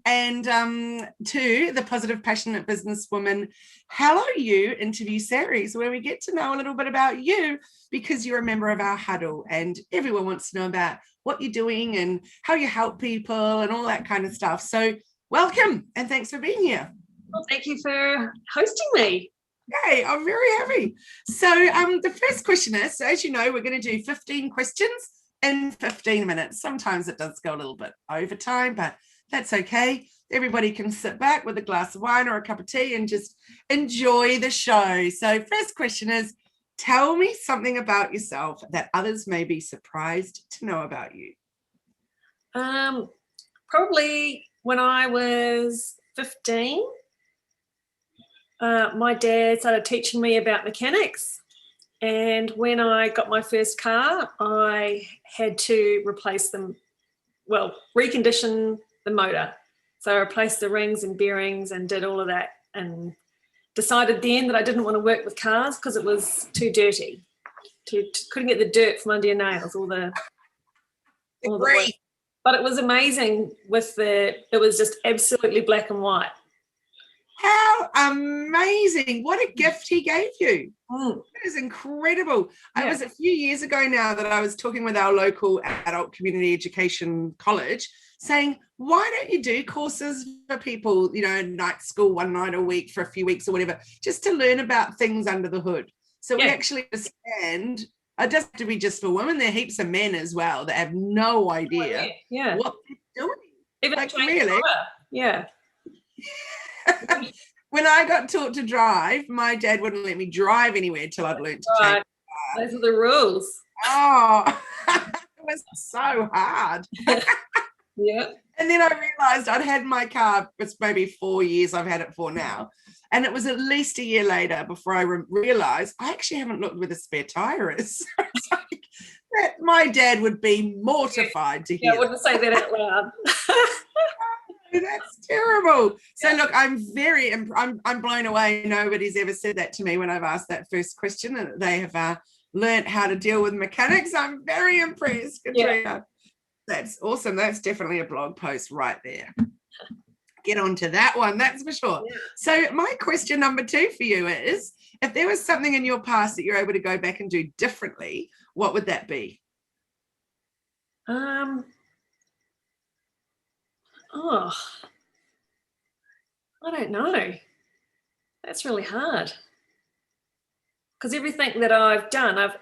And to the Positive Passionate Businesswoman Hello You interview series, where we get to know a little bit about you because you're a member of our huddle and everyone wants to know about what you're doing and how you help people and all that kind of stuff. So welcome and thanks for being here. Well, thank you for hosting me. Yay, I'm very happy. So the first question is, so as you know, we're going to do 15 questions in 15 minutes. Sometimes it does go a little bit over time, but that's okay. Everybody can sit back with a glass of wine or a cup of tea and just enjoy the show. So first question is, tell me something about yourself that others may be surprised to know about you. Probably when I was 15, my dad started teaching me about mechanics. And when I got my first car, I had to replace them, recondition the motor. So I replaced the rings and bearings and did all of that, and decided then that I didn't want to work with cars because it was too dirty. Couldn't get the dirt from under your nails, all the Great. But it was amazing it was just absolutely black and white. How amazing. What a gift he gave you. That is incredible. Yeah. It was a few years ago now that I was talking with our local adult community education college saying, why don't you do courses for people, night school, one night a week for a few weeks or whatever, just to learn about things under the hood. So we actually understand it doesn't have to be just for women. There are heaps of men as well that have no idea what they're doing. Even really. Yeah. When I got taught to drive, my dad wouldn't let me drive anywhere till I'd learned to change. Those are the rules. Oh, it was so hard. Yeah. And then I realized I'd had my car, it's maybe 4 years I've had it for now. And it was at least a year later before I realized I actually haven't looked where the spare tire is. My dad would be mortified to hear. I wouldn't say that out loud. That's terrible. So look, I'm blown away. Nobody's ever said that to me when I've asked that first question, and they have learned how to deal with mechanics. I'm very impressed, Katrina. Yeah. That's awesome. That's definitely a blog post right there. Get on to that one, that's for sure. Yeah. So my question number 2 for you is, if there was something in your past that you're able to go back and do differently, what would that be? I don't know. That's really hard. Because everything that I've done,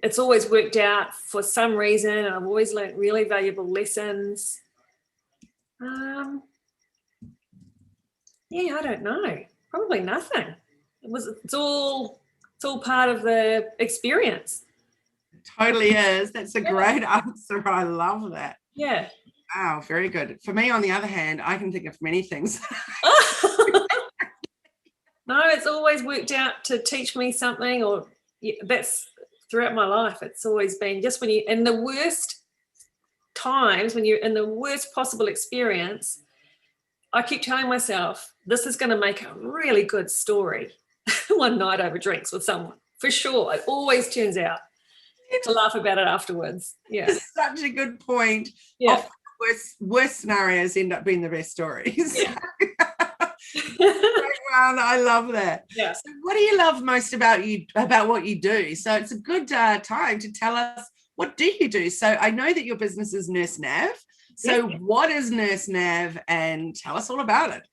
it's always worked out for some reason, and I've always learned really valuable lessons. I don't know. Probably nothing. It's all part of the experience. It totally is. That's a great answer. I love that. Yeah. Wow, very good. For me, on the other hand, I can think of many things. No, it's always worked out to teach me something, or that's throughout my life. It's always been just when you're in the worst times, when you're in the worst possible experience, I keep telling myself, this is going to make a really good story one night over drinks with someone. For sure. It always turns out to laugh about it afterwards. Yeah. It's such a good point. Yeah. Often worst scenarios end up being the best stories. Yeah. I love that. Yeah. So what do you love most about what you do? So it's a good time to tell us, what do you do? So I know that your business is Nurse Nav. So what is Nurse Nav, and tell us all about it?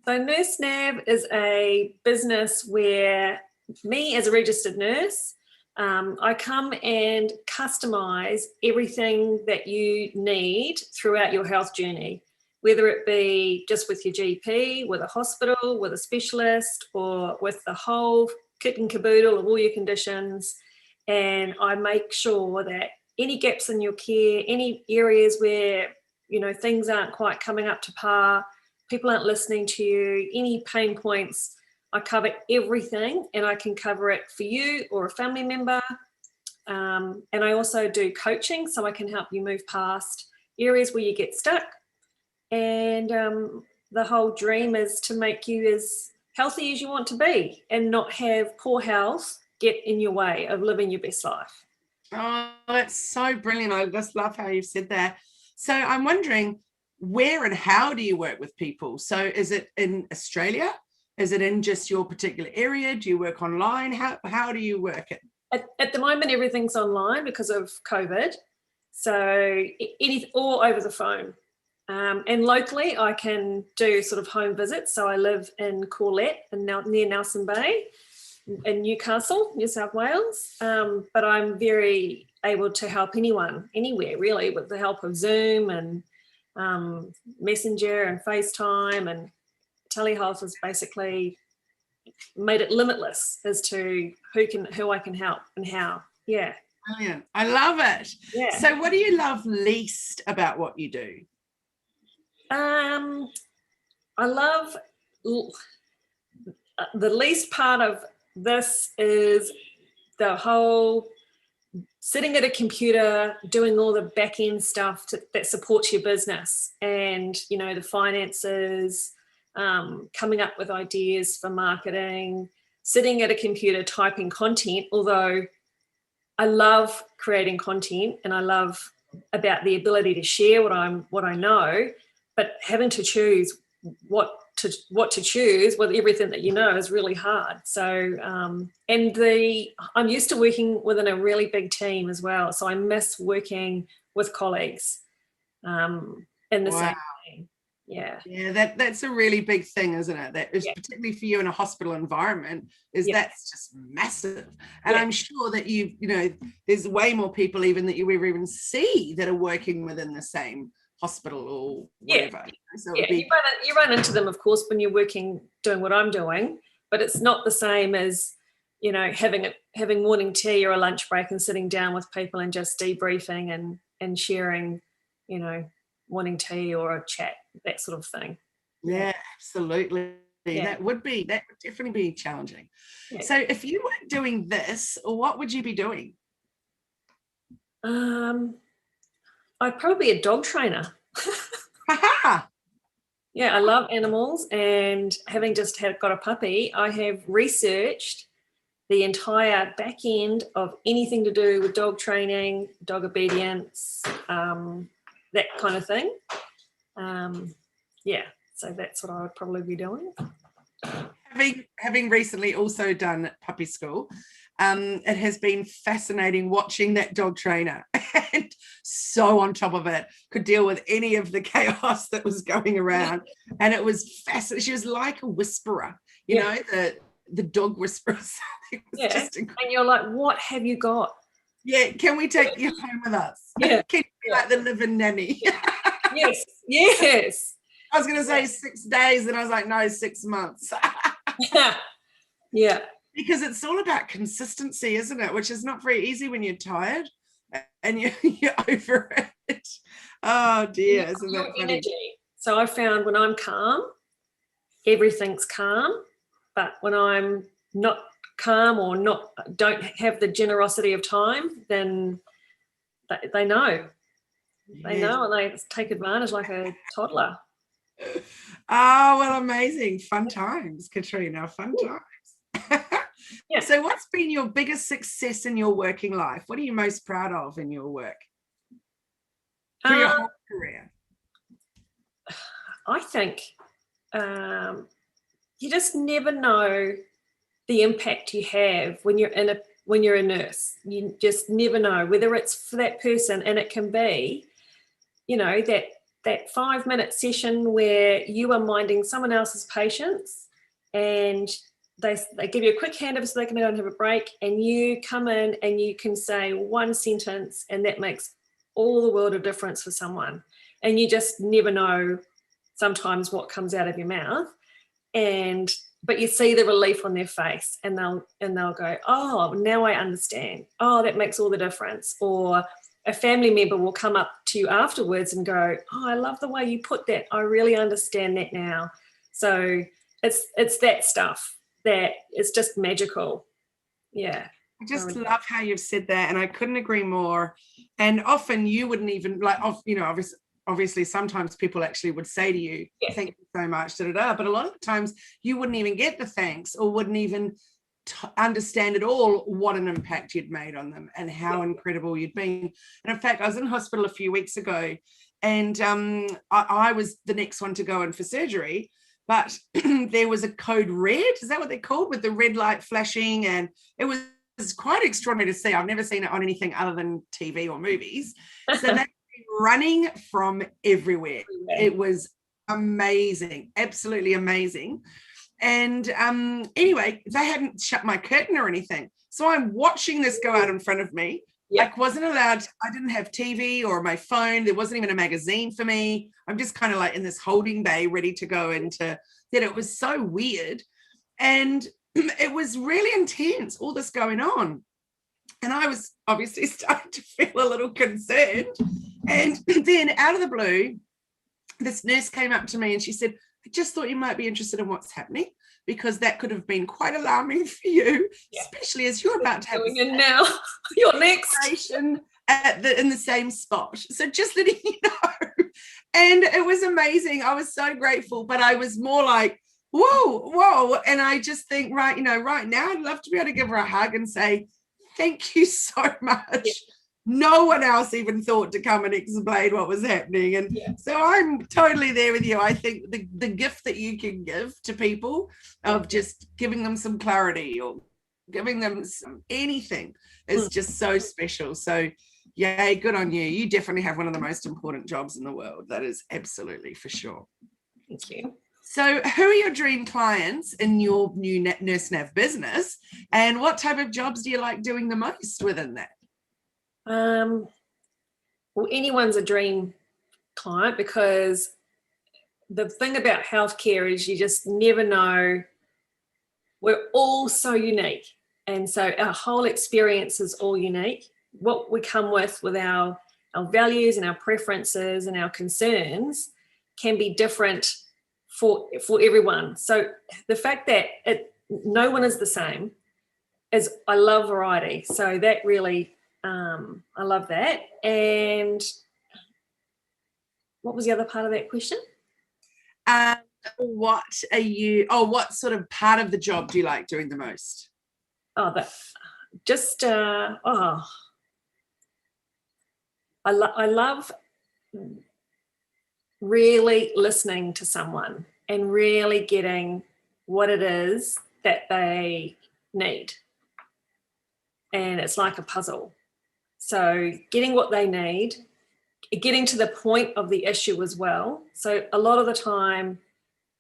So Nurse Nav is a business where me as a registered nurse, I come and customize everything that you need throughout your health journey, whether it be just with your GP, with a hospital, with a specialist, or with the whole kit and caboodle of all your conditions. And I make sure that any gaps in your care, any areas where, things aren't quite coming up to par, people aren't listening to you, any pain points, I cover everything, and I can cover it for you or a family member. And I also do coaching, so I can help you move past areas where you get stuck. And the whole dream is to make you as healthy as you want to be and not have poor health get in your way of living your best life. Oh, that's so brilliant. I just love how you've said that. So I'm wondering, where and how do you work with people? So is it in Australia? Is it in just your particular area? Do you work online? How do you work it? At the moment, everything's online because of COVID. So all over the phone. And locally, I can do sort of home visits. So I live in Corlette, near Nelson Bay, in Newcastle, New South Wales. But I'm very able to help anyone, anywhere really, with the help of Zoom and Messenger and FaceTime, and telehealth has basically made it limitless as to who I can help and how. Yeah. Brilliant. I love it. Yeah. So what do you love least about what you do? I love the least part of this is the whole sitting at a computer doing all the back end stuff that supports your business, and the finances, coming up with ideas for marketing, sitting at a computer typing content. Although I love creating content and I love about the ability to share what I know, but having to choose what to choose with everything that is really hard. So I'm used to working within a really big team as well, so I miss working with colleagues in the same team. Yeah, that's a really big thing, isn't it? That is particularly for you in a hospital environment, that's just massive. And I'm sure that there's way more people even that you ever even see that are working within the same hospital or whatever. So you run into them, of course, when you're doing what I'm doing, but it's not the same as having morning tea or a lunch break and sitting down with people and just debriefing and sharing morning tea or a chat, that sort of thing. Absolutely. That would definitely be challenging. So if you weren't doing this, what would you be doing? I'd probably be a dog trainer. Yeah, I love animals, and having just got a puppy, I have researched the entire back end of anything to do with dog training, dog obedience, that kind of thing. So that's what I would probably be doing. Having recently also done puppy school, it has been fascinating watching that dog trainer, and so on top of it, could deal with any of the chaos that was going around. And it was fascinating. She was like a whisperer, you know, the dog whisperer. It was just incredible. And you're like, what have you got? Yeah, can we take you home with us? Yeah. Can you be like the live-in nanny? Yes. I was going to say 6 days, and I was like, no, 6 months. Yeah. Because it's all about consistency, isn't it? Which is not very easy when you're tired and you're over it. Oh dear, isn't that funny? Energy. So I found when I'm calm, everything's calm. But when I'm not calm or don't have the generosity of time, then they know. They know, and they take advantage like a toddler. Oh, well, amazing. Fun times, Katrina. Fun times. So what's been your biggest success in your working life? What are you most proud of in your work through your whole career? I think you just never know the impact you have when you're a nurse. You just never know whether it's for that person, and it can be, that 5-minute session where you are minding someone else's patients, and they give you a quick handover so they can go and have a break, and you come in and you can say one sentence, and that makes all the world of difference for someone. And you just never know sometimes what comes out of your mouth, but you see the relief on their face, and they'll go, oh, now I understand. Oh, that makes all the difference. Or a family member will come up to you afterwards and go, oh, I love the way you put that. I really understand that now. So it's that stuff that is just magical. Yeah. I just love how you've said that, and I couldn't agree more. And often you wouldn't even obviously sometimes people actually would say to you, thank you so much, but a lot of the times you wouldn't even get the thanks, or wouldn't even understand at all what an impact you'd made on them and how incredible you'd been. And in fact, I was in hospital a few weeks ago, and I was the next one to go in for surgery, but there was a code red. Is that what they're called? With the red light flashing, and it was quite extraordinary to see. I've never seen it on anything other than TV or movies. So they were running from everywhere. It was amazing, absolutely amazing. And anyway, they hadn't shut my curtain or anything. So I'm watching this go out in front of me. Like, wasn't allowed, I didn't have TV or my phone. There wasn't even a magazine for me. I'm just kind of like in this holding bay ready to go into that. It was so weird. And it was really intense, all this going on. And I was obviously starting to feel a little concerned. And then out of the blue, this nurse came up to me and she said, I just thought you might be interested in what's happening, because that could have been quite alarming for you, especially as you're about to have in now. You're next. In the same spot. So just letting you know. And it was amazing. I was so grateful, but I was more like, whoa. And I just think, right now, I'd love to be able to give her a hug and say, thank you so much. No one else even thought to come and explain what was happening. And so I'm totally there with you. I think the gift that you can give to people of just giving them some clarity or giving them anything is just so special. So yay, good on you. You definitely have one of the most important jobs in the world. That is absolutely for sure. Thank you. So who are your dream clients in your new Nurse Nav business, and what type of jobs do you like doing the most within that? Well, anyone's a dream client, because the thing about healthcare is you just never know. We're all so unique, and so our whole experience is all unique. What we come with our values and our preferences and our concerns can be different for everyone. So the fact that no one is the same is, I love variety. So that really, I love that. And what was the other part of that question? What sort of part of the job do you like doing the most? I love really listening to someone and really getting what it is that they need. And it's like a puzzle. So getting what they need, getting to the point of the issue as well. So a lot of the time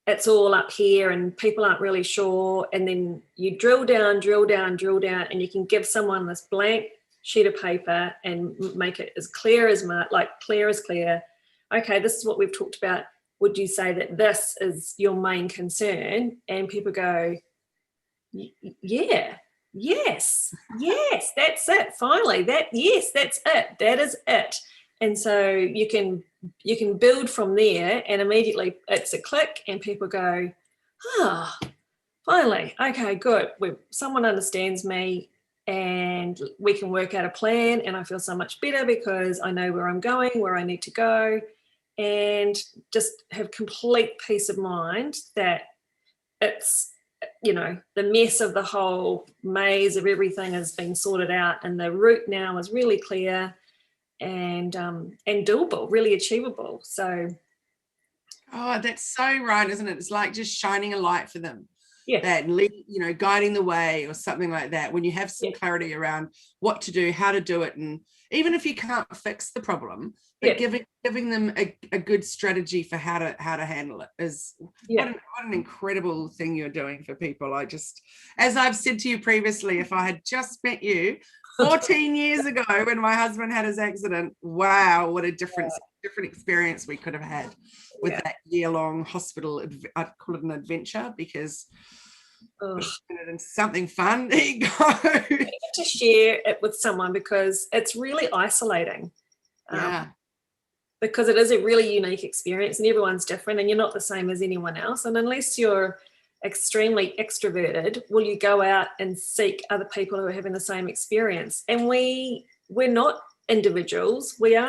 it's all up here and people aren't really sure. And then you drill down, and you can give someone this blank sheet of paper and make it as clear as clear. Okay, this is what we've talked about. Would you say that this is your main concern? And people go, yes, that's it. Finally, that's it. That is it. And so you can build from there, and immediately it's a click and people go, finally, okay, good. Someone understands me and we can work out a plan, and I feel so much better because I know where I'm going, where I need to go, and just have complete peace of mind that it's, the mess of the whole maze of everything has been sorted out, and the route now is really clear and doable, really achievable. So that's so right, isn't it? It's like just shining a light for them. That guiding the way or something like that, when you have some clarity around what to do, how to do it, and even if you can't fix the problem, but giving them a good strategy for how to handle it is what an incredible thing you're doing for people. I just, as I've said to you previously, if I had just met you 14 years ago when my husband had his accident, wow, what a different experience we could have had with that year-long hospital. I'd call it an adventure, because it's something fun. There you go. You have to share it with someone, because it's really isolating. Because it is a really unique experience and everyone's different and you're not the same as anyone else. And unless you're extremely extroverted, will you go out and seek other people who are having the same experience? And we're not individuals. We're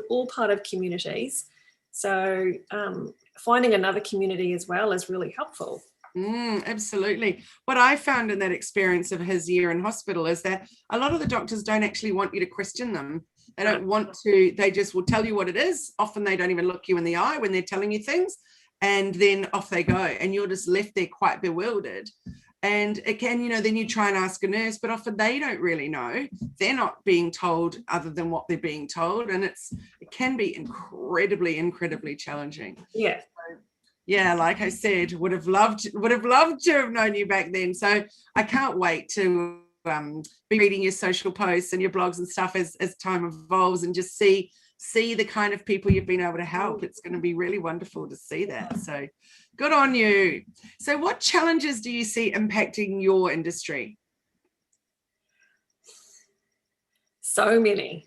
all part of communities. So finding another community as well is really helpful. Absolutely. What I found in that experience of his year in hospital is that a lot of the doctors don't actually want you to question them. They don't want to, they just will tell you what it is. Often they don't even look you in the eye when they're telling you things, and then off they go, and you're just left there quite bewildered. And it can, you know, then you try and ask a nurse, but often they don't really know. They're not being told other than what they're being told. And it can be incredibly challenging. Yeah. Yeah, like I said, would have loved to have known you back then. So I can't wait to be reading your social posts and your blogs and stuff as time evolves, and just see the kind of people you've been able to help. It's going to be really wonderful to see that. So good on you. So what challenges do you see impacting your industry? So many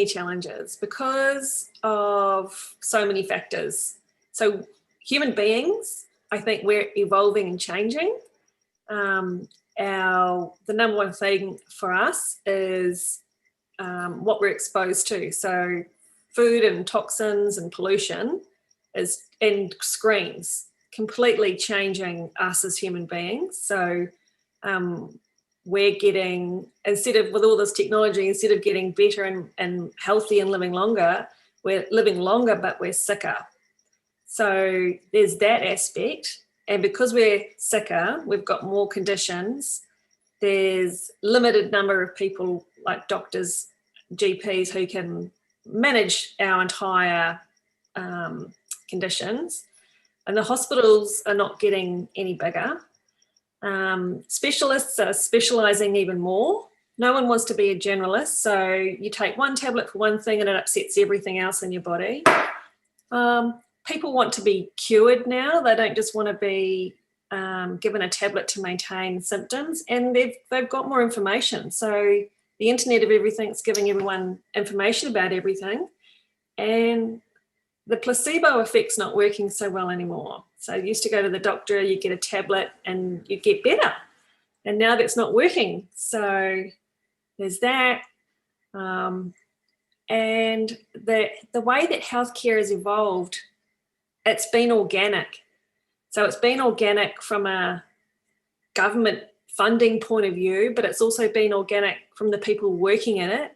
challenges because of so many factors. So human beings, I think we're evolving and changing. The number one thing for us is what we're exposed to. So food and toxins and pollution and screens completely changing us as human beings. So we're getting, with all this technology, instead of getting better and healthy and living longer, we're living longer, but we're sicker. So there's that aspect. And because we're sicker, we've got more conditions. There's limited number of people like doctors, GPs, who can manage our entire conditions. And the hospitals are not getting any bigger. Specialists are specialising even more. No one wants to be a generalist. So you take one tablet for one thing and it upsets everything else in your body. People want to be cured now. They don't just want to be given a tablet to maintain symptoms, and they've got more information. So the internet of everything's giving everyone information about everything, and the placebo effect's not working so well anymore. So you used to go to the doctor, you get a tablet and you get better, and now that's not working. So there's that. And the way that healthcare has evolved, it's been organic. So it's been organic from a government funding point of view, but it's also been organic from the people working in it.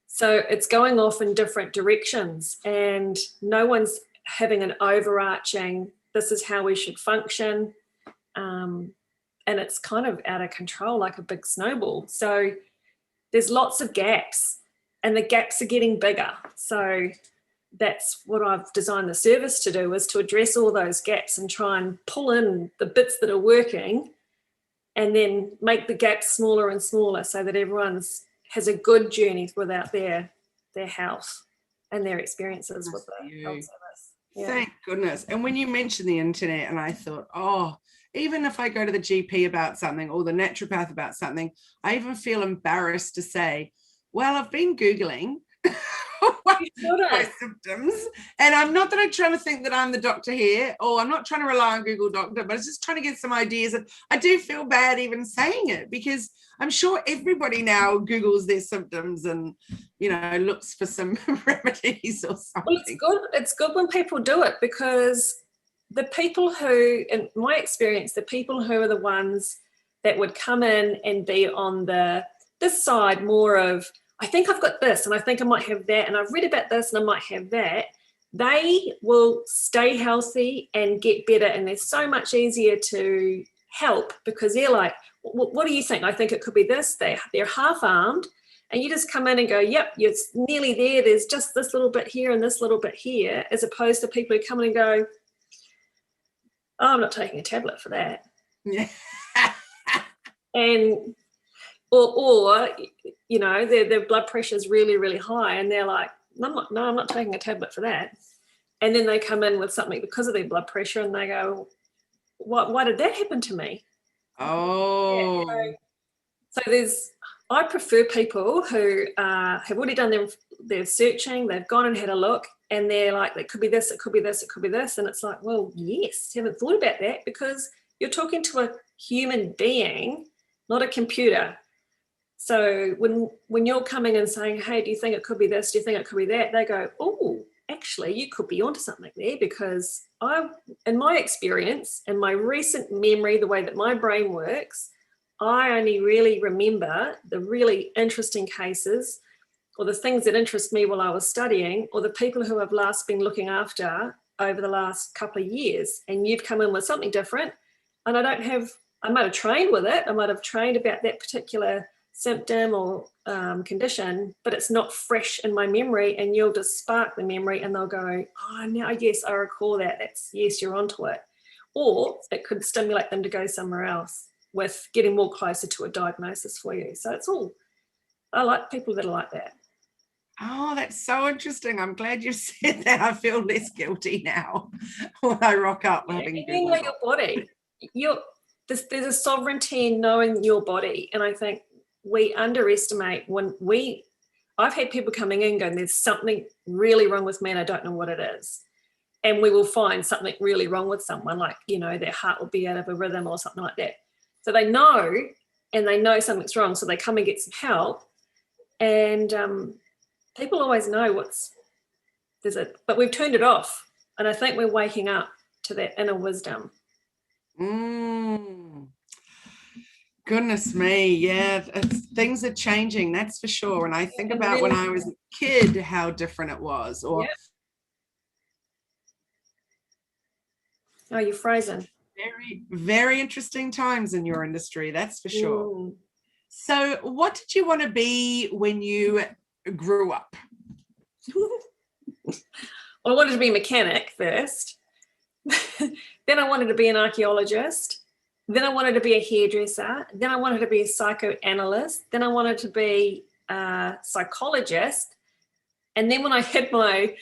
So it's going off in different directions, and no one's having an overarching, this is how we should function. And it's kind of out of control, like a big snowball. So there's lots of gaps, and the gaps are getting bigger. So that's what I've designed the service to do, is to address all those gaps and try and pull in the bits that are working, and then make the gaps smaller and smaller so that everyone's has a good journey without their health and their experiences with the health service. Yeah. Thank goodness. And when you mentioned the internet, and I thought, oh, even if I go to the GP about something or the naturopath about something, I even feel embarrassed to say, well, I've been Googling my symptoms, and I'm not that I'm trying to think that I'm the doctor here, or I'm not trying to rely on Google Doctor, but it's just trying to get some ideas. And I do feel bad even saying it, because I'm sure everybody now Googles their symptoms and, you know, looks for some remedies or something. Well, it's good when people do it, because the people who, in my experience, the people who are the ones that would come in and be on this side more of, I think I've got this and I think I might have that, and I've read about this and I might have that, they will stay healthy and get better, and they're so much easier to help, because they're like, what do you think? I think it could be this. They're half-armed, and you just come in and go, yep, you're nearly there. There's just this little bit here and this little bit here, as opposed to people who come in and go, oh, I'm not taking a tablet for that. Yeah. And or you know, their blood pressure is really, really high, and they're like, no, I'm not taking a tablet for that. And then they come in with something because of their blood pressure, and they go, why did that happen to me? Oh. Yeah, so I prefer people who have already done their searching, they've gone and had a look, and they're like, it could be this, it could be this, it could be this. And it's like, well, yes, haven't thought about that, because you're talking to a human being, not a computer. So when you're coming and saying, hey, do you think it could be this? Do you think it could be that? They go, oh, actually, you could be onto something there, because in my experience and my recent memory, the way that my brain works, I only really remember the really interesting cases, or the things that interest me while I was studying, or the people who I've last been looking after over the last couple of years. And you've come in with something different, and I might have trained with it, I might have trained about that particular symptom or condition, but it's not fresh in my memory, and you'll just spark the memory and they'll go, oh, now, yes, I recall that. Yes, you're onto it. Or it could stimulate them to go somewhere else with getting more closer to a diagnosis for you. So I like people that are like that. Oh, that's so interesting. I'm glad you said that. I feel less guilty now when I rock up. You know your body. There's a sovereignty in knowing your body. And I think we underestimate I've had people coming in going, there's something really wrong with me and I don't know what it is. And we will find something really wrong with someone, like, their heart will be out of a rhythm or something like that. So they know, and they know something's wrong, so they come and get some help. And people always know but we've turned it off. And I think we're waking up to that inner wisdom. Goodness me, yeah, things are changing, that's for sure. And I think about when I was a kid, how different it was. Or Oh, you're frozen. Very, very interesting times in your industry, that's for sure. So what did you want to be when you grew up? Well, I wanted to be a mechanic first. Then I wanted to be an archaeologist. Then I wanted to be a hairdresser. Then I wanted to be a psychoanalyst. Then I wanted to be a psychologist. And then when I had my,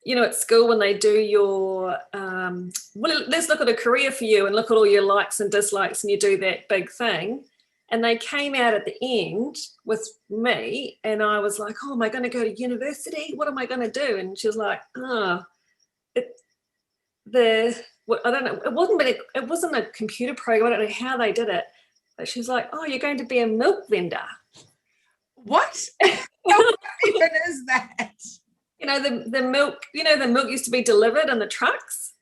at school when they do your, let's look at a career for you and look at all your likes and dislikes, and you do that big thing. And they came out at the end with me, and I was like, oh, am I going to go to university? What am I going to do? And she was like, I don't know. It wasn't a computer program. I don't know how they did it, but she was like, "Oh, you're going to be a milk vendor." What? What even is that? The milk. The milk used to be delivered in the trucks.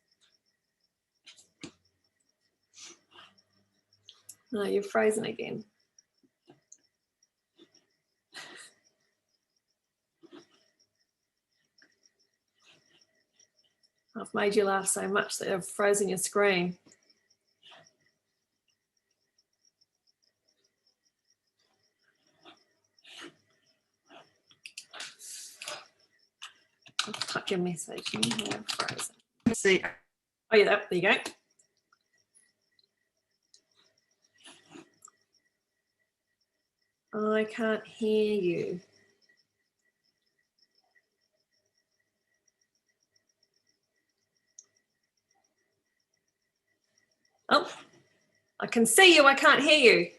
Oh, you're frozen again. I've made you laugh so much that I've frozen your screen. I'll type your message. You have frozen. Let's see. Oh, yeah, there you go. I can't hear you. Oh, I can see you. I can't hear you.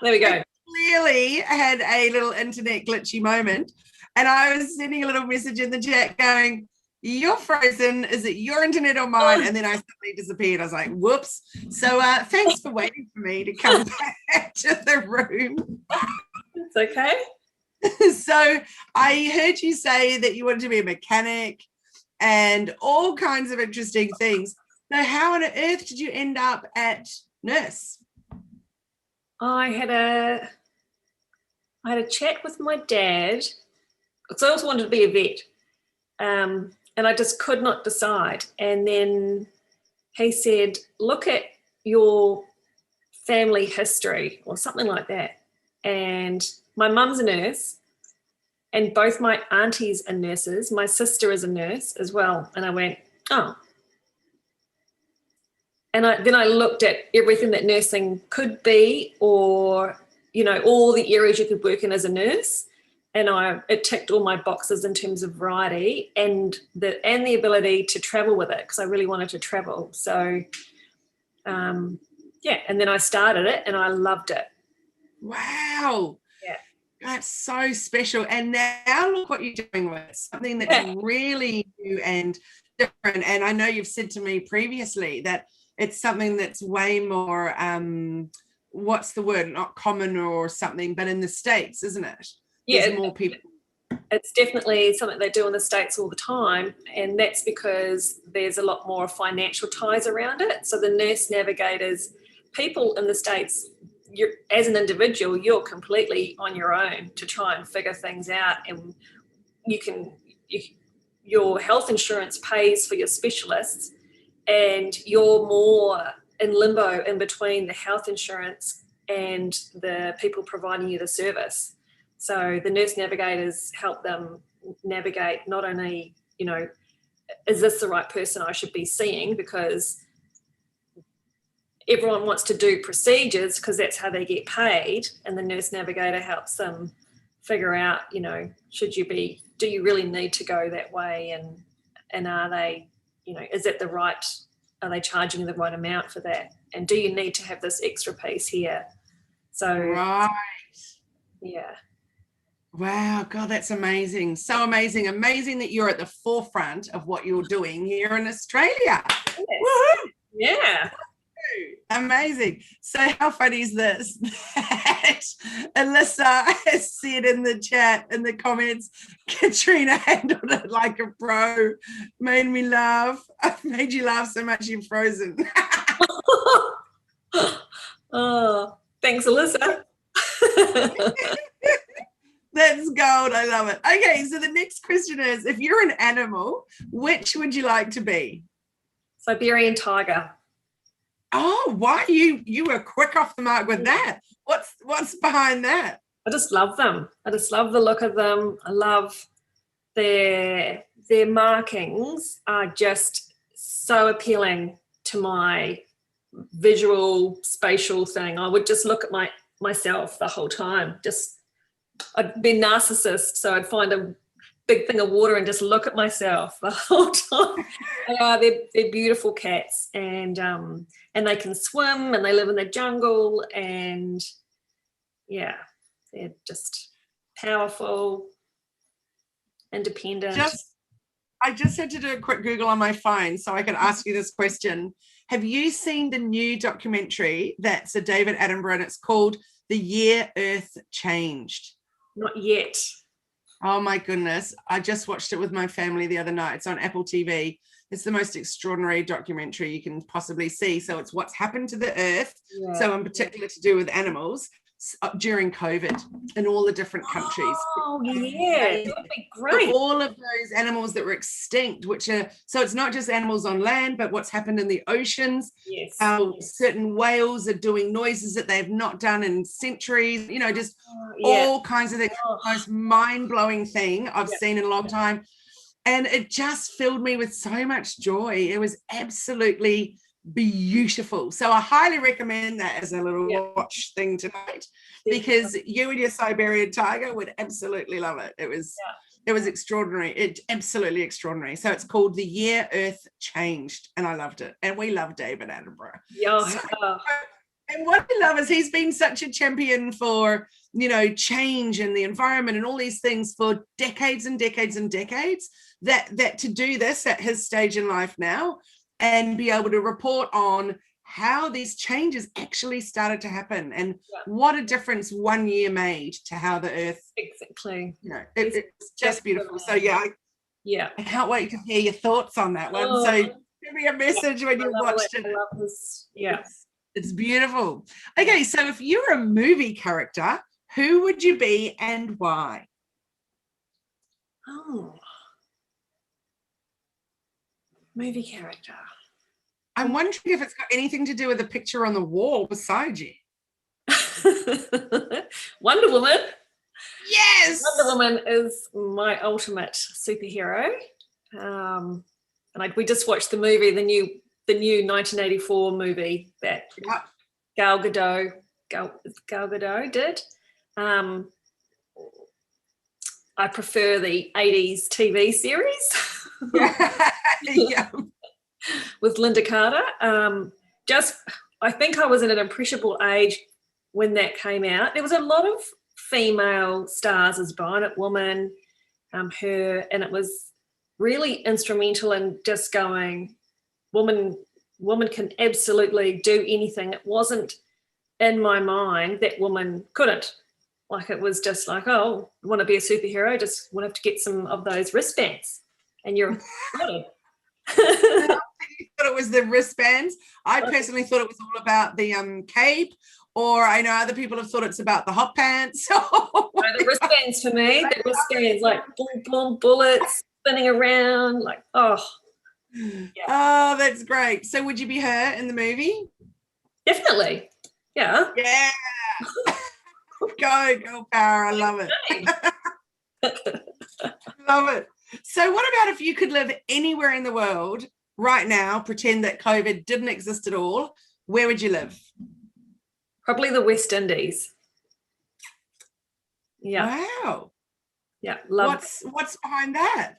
There we go. Clearly had a little internet glitchy moment, and I was sending a little message in the chat going, "You're frozen. Is it your internet or mine?" And then I suddenly disappeared. I was like, "Whoops!" So thanks for waiting for me to come back to the room. It's okay. So I heard you say that you wanted to be a mechanic and all kinds of interesting things. So how on earth did you end up at nurse? I had a chat with my dad, because I also wanted to be a vet, and I just could not decide. And then he said, look at your family history or something like that. And my mum's a nurse, and both my aunties are nurses. My sister is a nurse as well. And I went, oh. And then I looked at everything that nursing could be, or, all the areas you could work in as a nurse. And it ticked all my boxes in terms of variety and the ability to travel with it, because I really wanted to travel. So, and then I started it and I loved it. Wow. Yeah. That's so special. And now look what you're doing with it. Something that's really new and different. And I know you've said to me previously that it's something that's way more, what's the word? Not common or something, but in the States, isn't it? Yeah. There's more people. it's definitely something they do in the States all the time, and that's because there's a lot more financial ties around it. So the nurse navigators, people in the States, as an individual, you're completely on your own to try and figure things out, and your health insurance pays for your specialists, and you're more in limbo in between the health insurance and the people providing you the service. So the nurse navigators help them navigate not only, is this the right person I should be seeing, because everyone wants to do procedures because that's how they get paid, and the nurse navigator helps them figure out, do you really need to go that way, and are they, is it the right, are they charging the right amount for that, and do you need to have this extra piece here? So right, yeah. Wow, God, that's amazing. So amazing. Amazing that you're at the forefront of what you're doing here in Australia. Yes. Woohoo! Yeah. Amazing. So how funny is this? Alyssa has said in the chat, in the comments, Katrina handled it like a pro. Made me laugh. I've made you laugh so much you've frozen. Oh, thanks, Alyssa. That's gold. I love it. Okay, so the next question is, if you're an animal, which would you like to be? Siberian tiger. Oh, why? You were quick off the mark with that. What's behind that? I just love them. I just love the look of them. I love their markings are just so appealing to my visual spatial thing. I would just look at myself the whole time. I'd be narcissist, so I'd find a big thing of water and just look at myself the whole time. They're beautiful cats, and they can swim, and they live in the jungle, and yeah, they're just powerful, independent. I just had to do a quick Google on my phone so I could ask you this question. Have you seen the new documentary that's Sir David Attenborough, and it's called The Year Earth Changed? Not yet. Oh my goodness. I just watched it with my family the other night. It's on Apple TV. It's the most extraordinary documentary you can possibly see. So it's what's happened to the earth. Yeah. So in particular to do with animals during COVID in all the different countries. Oh yeah, that would be great. So all of those animals that were extinct, so it's not just animals on land, but what's happened in the oceans. Yes. Certain whales are doing noises that they've not done in centuries, just all kinds of things. Most mind-blowing thing I've seen in a long time. And it just filled me with so much joy. It was absolutely beautiful. So I highly recommend that as a little watch thing tonight, because you and your Siberian tiger would absolutely love it. It was extraordinary. Absolutely extraordinary. So it's called The Year Earth Changed, and I loved it. And we love David Attenborough. And what I love is he's been such a champion for, change in the environment and all these things for decades and decades and decades, that to do this at his stage in life now and be able to report on how these changes actually started to happen and what a difference 1 year made to how the earth. Exactly. It's just beautiful. So I can't wait to hear your thoughts on that one. So give me a message when you watched it. I love this. Yeah. It's beautiful. Okay, so if you're a movie character, who would you be and why? Oh. Movie character. I'm wondering if it's got anything to do with the picture on the wall beside you. Wonder Woman. Yes. Wonder Woman is my ultimate superhero. And we just watched the movie, the new 1984 movie that Gal Gadot did. I prefer the 80s TV series. Yeah. With Linda Carter. I think I was at an impressionable age when that came out. There was a lot of female stars as Bionic Woman, her, and it was really instrumental in just going, woman can absolutely do anything. It wasn't in my mind that woman couldn't. Like it was just like, oh, want to be a superhero? Just want to have to get some of those wristbands, and you're sorted. You thought it was the wristbands. I personally thought it was all about the cape, or I know other people have thought it's about the hot pants. No, the wristbands for me, the wristbands, like boom, boom, bullets spinning around, like, oh. Yeah. Oh, that's great. So would you be her in the movie? Definitely. Yeah. Yeah. Go, girl power. I love it. Love it. So what about if you could live anywhere in the world right now, pretend that COVID didn't exist at all, where would you live? Probably the West Indies. Yeah. Wow. Yeah. What's behind that?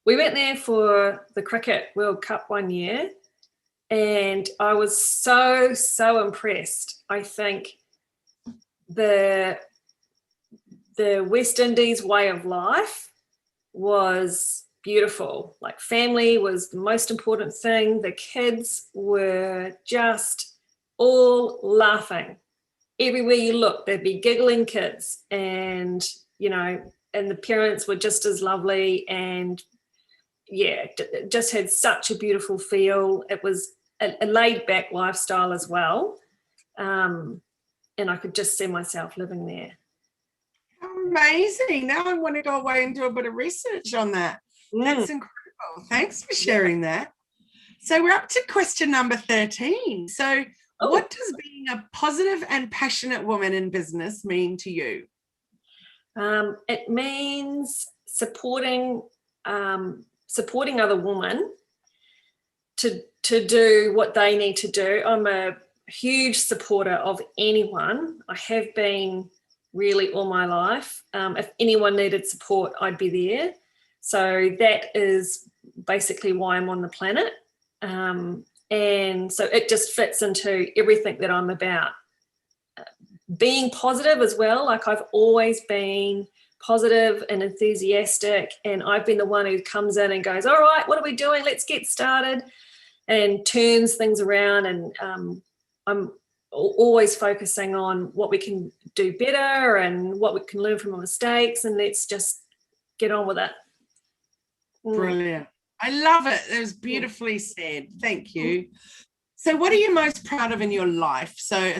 We went there for the Cricket World Cup one year, and I was so impressed. I think the West Indies way of life was beautiful. Like family was the most important thing. The kids were just all laughing. Everywhere you look, there'd be giggling kids, and, you know, and the parents were just as lovely, and yeah, just had such a beautiful feel. It was a laid back lifestyle as well. And I could just see myself living there. Amazing. Now I want to go away and do a bit of research on that. That's incredible. Thanks for sharing that. So we're up to question number 13. So what does being a positive and passionate woman in business mean to you? It means supporting other women to do what they need to do. I'm a huge supporter of anyone. I have been really all my life. If anyone needed support, I'd be there. So that is basically why I'm on the planet. And so it just fits into everything that I'm about. Being positive as well. Like I've always been positive and enthusiastic, and I've been the one who comes in and goes, all right, what are we doing? Let's get started, and turns things around. And I'm always focusing on what we can do better and what we can learn from our mistakes, and let's just get on with it. Brilliant. I love it. It was beautifully said. Thank you. So what are you most proud of in your life? So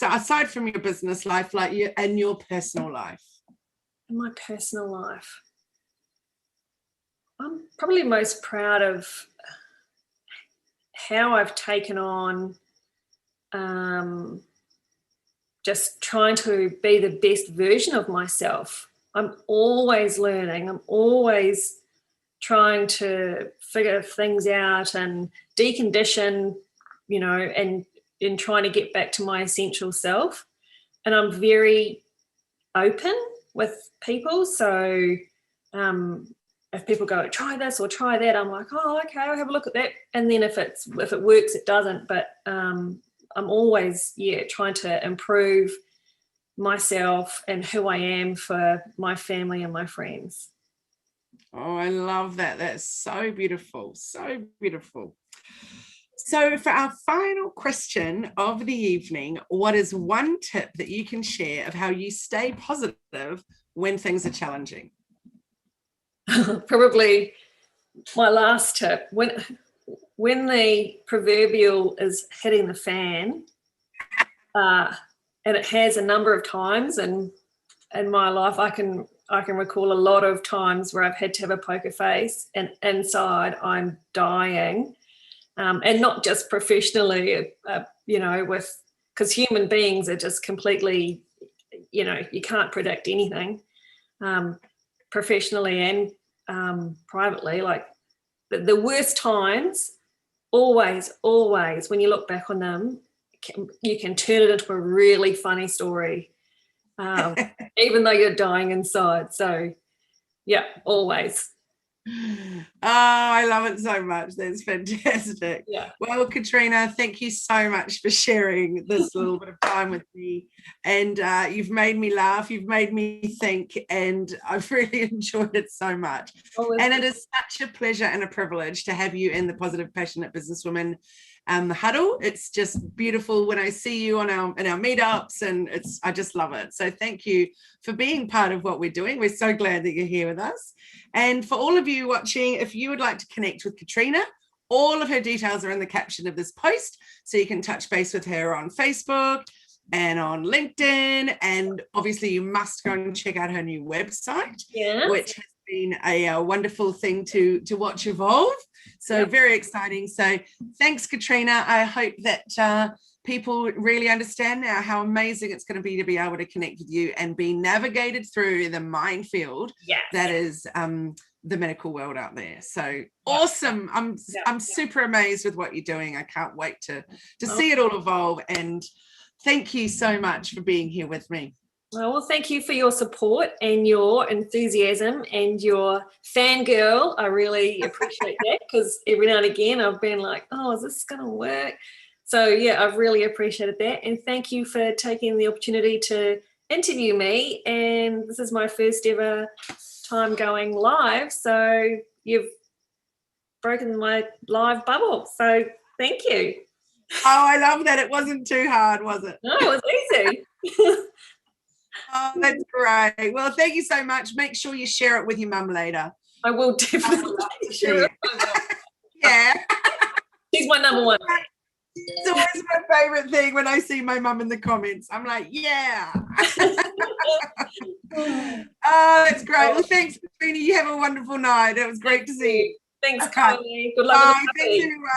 aside from your business life, like you and your personal life. In my personal life, I'm probably most proud of how I've taken on just trying to be the best version of myself. I'm always learning. I'm always trying to figure things out and decondition, you know, and trying to get back to my essential self. And I'm very open with people. So if people go, try this or try that, I'm like, oh, okay, I'll have a look at that. And then if it works, it doesn't. But I'm always, trying to improve myself and who I am for my family and my friends. Oh, I love that. That's so beautiful. So beautiful. So for our final question of the evening, what is one tip that you can share of how you stay positive when things are challenging? Probably my last tip. When the proverbial is hitting the fan, and it has a number of times, and in my life I can recall a lot of times where I've had to have a poker face, and inside I'm dying. And not just professionally, because human beings are just completely, you can't predict anything, professionally and privately. Like the worst times, always, when you look back on them, you can turn it into a really funny story, even though you're dying inside. So, yeah, always. Oh, I love it so much. That's fantastic. Yeah. Well, Katrina, thank you so much for sharing this little bit of time with me. And you've made me laugh. You've made me think. And I've really enjoyed it so much. And it is such a pleasure and a privilege to have you in the Positive Passionate Businesswoman huddle. It's just beautiful when I see you on our meetups, and I just love it. So thank you for being part of what we're doing. We're so glad that you're here with us. And for all of you watching, if you would like to connect with Katrina, all of her details are in the caption of this post, so you can touch base with her on Facebook and on LinkedIn, and obviously you must go and check out her new website, which has been a wonderful thing to watch evolve. So very exciting. So thanks, Katrina. I hope that people really understand now how amazing it's going to be able to connect with you and be navigated through the minefield that is the medical world out there. So awesome. I'm super amazed with what you're doing. I can't wait to see it all evolve, and thank you so much for being here with me. Well, thank you for your support and your enthusiasm and your fangirl. I really appreciate that, because every now and again I've been like, oh, is this going to work? So yeah, I've really appreciated that. And thank you for taking the opportunity to interview me. And this is my first ever time going live. So you've broken my live bubble. So thank you. Oh, I love that. It wasn't too hard, was it? No, it was easy. Oh, that's great. Well, thank you so much. Make sure you share it with your mum later. I will definitely share it. Yeah. She's my number one. It's always my favourite thing when I see my mum in the comments. I'm like, yeah. Oh, that's great. Well, thanks, Katrina. You have a wonderful night. It was great to see you. Thanks, Kylie. Good luck with the puppy. Thanks, everyone.